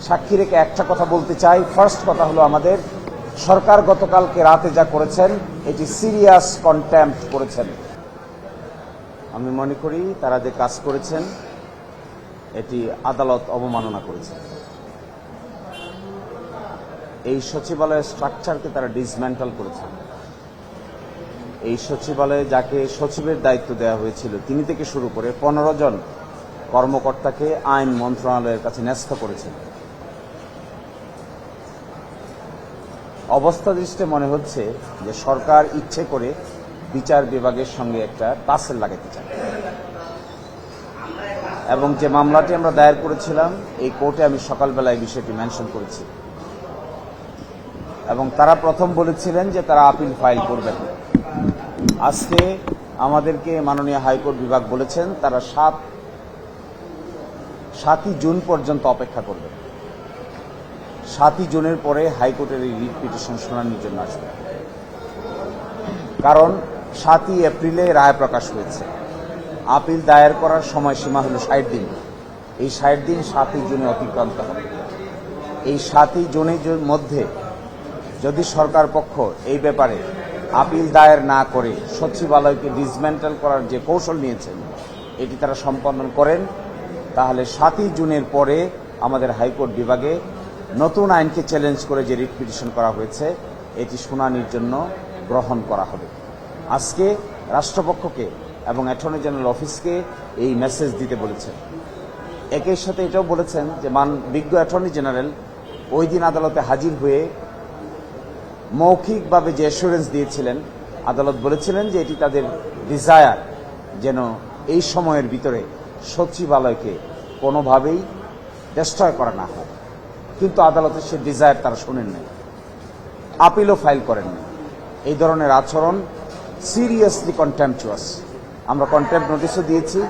সাক্ষী রেখে একটা কথা বলতে চাই। ফার্স্ট কথা হলো, আমাদের সরকার গতকালকে রাতে যা করেছেন এটি সিরিয়াস কন্টেম্প্ট করেছেন। আমি মনে করি তারা যে কাজ করেছেন এটি আদালত অবমাননা করেছেন। এই সচিবালয়ের স্ট্রাকচারকে তারা ডিসম্যান্টল করেছেন। এই সচিবালয়ে যাকে সচিবের দায়িত্ব দেওয়া হয়েছিল তিনি থেকে শুরু করে 15 জন কর্মকর্তাকে আইন মন্ত্রণালয়ের কাছে ন্যস্ত করেছেন। অবস্থা দৃষ্টে মনে হচ্ছে যে সরকার ইচ্ছে করে বিচার বিভাগের সঙ্গে একটা টাসেল লাগাতে চায়, এবং যে মামলাটি আমরা দায়ের করেছিলাম এই কোর্টে আমি সকালবেলা এই বিষয়টি মেনশন করেছি, এবং তারা প্রথম বলেছিলেন যে তারা আপিল ফাইল করবেন। আজকে আমাদেরকে মাননীয় হাইকোর্ট বিভাগ বলেছেন তারা 7ই জুন পর্যন্ত অপেক্ষা করবেন। 7ই জুনের পরে হাইকোর্টের এই রিট পিটিশন শুনানির জন্য আসবে, কারণ 7ই এপ্রিলে রায় প্রকাশ হয়েছে। আপিল দায়ের করার সময়সীমা হলো 60 দিন। এই 60 দিন 7ই জুনে অতিক্রান্ত হবে। এই 7ই জুনের মধ্যে যদি সরকার পক্ষ এই ব্যাপারে আপিল দায়ের না করে সচিবালয়কে ডিসমেন্টাল করার যে কৌশল নিয়েছেন এটি তারা সম্পন্ন করেন, তাহলে 7ই জুনের পরে আমাদের হাইকোর্ট বিভাগে নতুন আইনকে চ্যালেঞ্জ করে যে রিট পিটিশন করা হয়েছে এটি শুনানির জন্য গ্রহণ করা হবে। আজকে রাষ্ট্রপক্ষকে এবং অ্যাটর্নি জেনারেল অফিসকে এই মেসেজ দিতে বলেছেন। একই সাথে এটাও বলেছেন যে বিজ্ঞ অ্যাটর্নি জেনারেল ওই দিন আদালতে হাজির হয়ে মৌখিকভাবে যে অ্যাসুরেন্স দিয়েছিলেন, আদালত বলেছিলেন যে এটি তাদের ডিজায়ার যেন এই সময়ের ভিতরে সচিবালয়কে কোনোভাবেই ডিস্ট্রয় করা না হয়, কিন্তু আদালতের সে ডিজায়ার তারা শোনেন নাই, আপিলও ফাইল করেননি। এই ধরনের আচরণ সিরিয়াসলি কন্টেম্পচুয়াস। আমরা কন্টেম্পট নোটিশও দিয়েছি,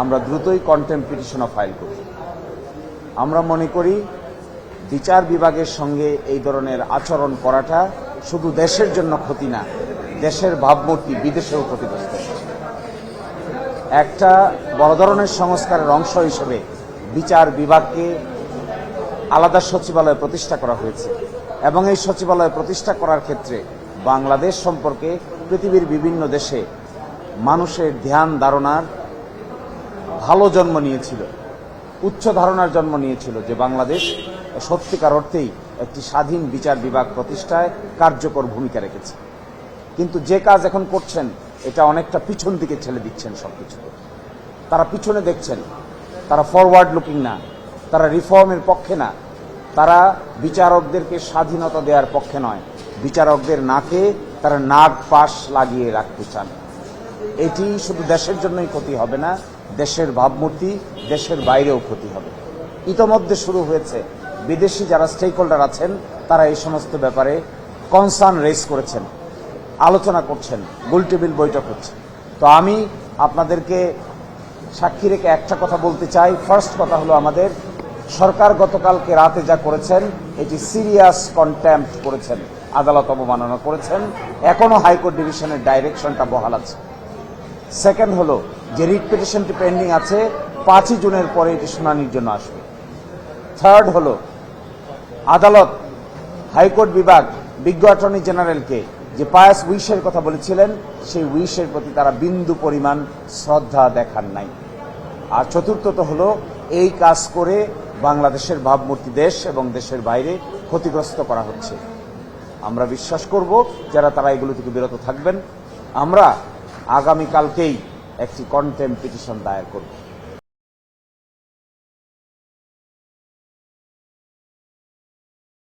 আমরা দ্রুতই কন্টেম্পট পিটিশনও ফাইল করব। আমরা মনে করি বিচার বিভাগের সঙ্গে এই ধরনের আচরণ করাটা শুধু দেশের জন্য ক্ষতি না, দেশের ভাবমূর্তি বিদেশেও ক্ষতিগ্রস্ত। একটা বড় ধরনের সংস্কারের অংশ হিসেবে বিচার বিভাগকে আলাদা সচিবালয় প্রতিষ্ঠা করা হয়েছে, এবং এই সচিবালয় প্রতিষ্ঠা করার ক্ষেত্রে বাংলাদেশ সম্পর্কে পৃথিবীর বিভিন্ন দেশে মানুষের ধ্যান ধারণার ভালো জন্ম নিয়েছিল, উচ্চ ধারণার জন্ম নিয়েছিল যে বাংলাদেশ সত্যিকার অর্থেই একটি স্বাধীন বিচার বিভাগ প্রতিষ্ঠায় কার্যকর ভূমিকা রেখেছে। কিন্তু যে কাজ এখন করছেন এটা অনেকটা পিছন দিকে ঠেলে দিচ্ছেন সবকিছু। তারা পিছনে দেখছেন, তারা ফরওয়ার্ড লুকিং না, তারা রিফর্মের পক্ষে না, তারা বিচারকদেরকে স্বাধীনতা দেওয়ার পক্ষে নয়, বিচারকদের নাকে তারা নাক পাশ লাগিয়ে রাখতে চান। এটি শুধু দেশের জন্যই ক্ষতি হবে না, দেশের ভাবমূর্তি দেশের বাইরেও ক্ষতি হবে। ইতোমধ্যে শুরু হয়েছে, বিদেশি যারা স্টেক হোল্ডার আছেন তারা এই সমস্ত ব্যাপারে কনসার্ন রেজ করেছেন, আলোচনা করছেন, গোলটেবিল বৈঠক হচ্ছে। তো আমি আপনাদেরকে সাক্ষী রেখে একটা কথা বলতে চাই। ফার্স্ট কথা হলো, আমাদের সরকার গতকালকে রাতে যা করেছেন এটি সিরিয়াস কন্টেম্প্ট করেছেন, আদালত অবমাননা করেছেন। এখনো হাইকোর্ট ডিভিশনের ডাইরেকশনটা বহাল আছে। সেকেন্ড হলো, যে রিট পিটিশনটি পেন্ডিং আছে 5ই জুনের পরে এটি শুনানির জন্য আসবে। থার্ড হলো, আদালত হাইকোর্ট বিভাগ বিজ্ঞ অ্যাটর্নি জেনারেলকে যে পায়াস উইশের কথা বলেছিলেন সেই উইশের প্রতি তারা বিন্দু পরিমাণ শ্রদ্ধা দেখান নাই। আর চতুর্থত হলো, এই কাজ করে বাংলাদেশের ভাবমূর্তি দেশ এবং দেশের বাইরে ক্ষতিগ্রস্ত করা হচ্ছে। আমরা বিশ্বাস করব যারা তারা এগুলো থেকে বিরত থাকবেন। আমরা আগামীকালকেই একটি কন্টেম্পট পিটিশন দায়ের করব।